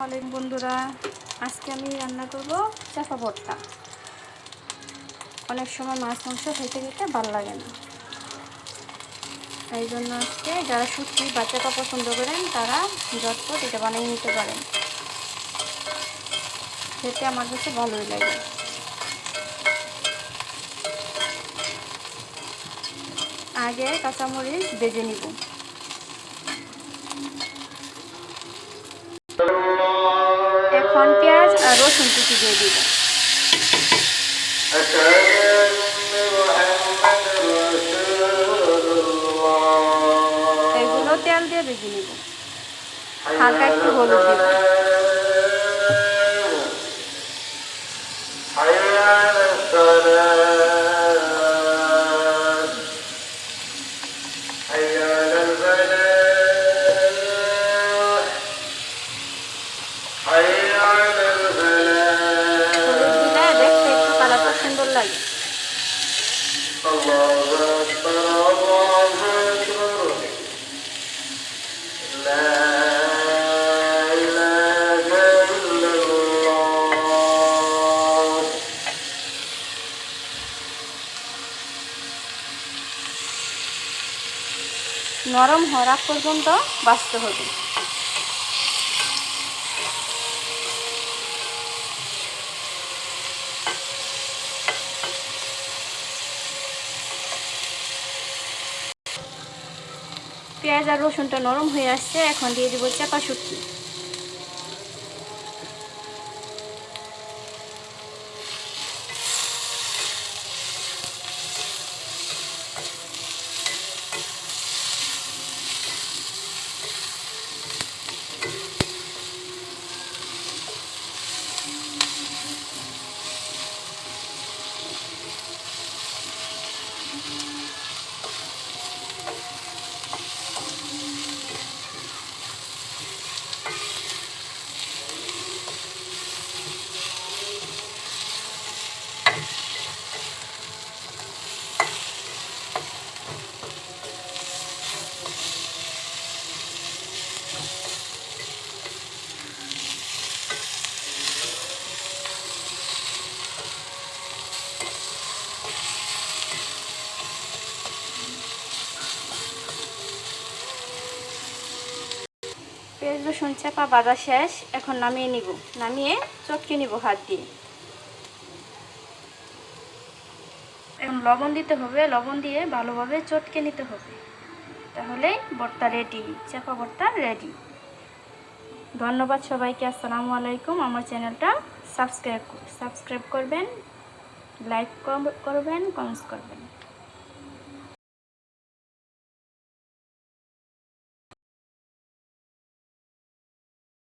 অনেক বন্ধুরা, আজকে আমি রান্না করব চাপা ভর্তা। অনেক সময় মাছ মাংস খেতে খেতে ভালো লাগে না, এই জন্য আজকে যারা শুটকি বা চাপা পছন্দ করেন তারা ঝটপট এটা বানিয়ে নিতে পারেন। খেতে আমার কাছে ভালোই লাগে। আগে কাঁচামরিচ ভেজে নিব। এখন পেঁয়াজ আর রসুন কুচি দিয়ে দিব। এইগুলো তেল দিয়ে ভেজে নিব। হালকা একটু হলুদ দিব। দেখতে একটু কালারটা সুন্দর লাগে। নরম হওয়ার আগ পর্যন্ত ভাজতে হবে। পেঁয়াজ আর রসুনটা নরম হয়ে আসছে, এখন দিয়ে দিব চাপা শুটকি। পেঁয়াজ রসুন চাপা ভাজা শেষ, এখন নামিয়ে নিব। নামিয়ে চটকে নিব হাত দিয়ে। এখন লবণ দিতে হবে, লবণ দিয়ে ভালোভাবে চটকে নিতে হবে, তাহলে ভর্তা রেডি, চাপা ভর্তা রেডি। ধন্যবাদ সবাইকে। আসসালামু আলাইকুম। আমার চ্যানেলটা সাবস্ক্রাইব করবেন, লাইক করবেন, কমেন্টস করবেন।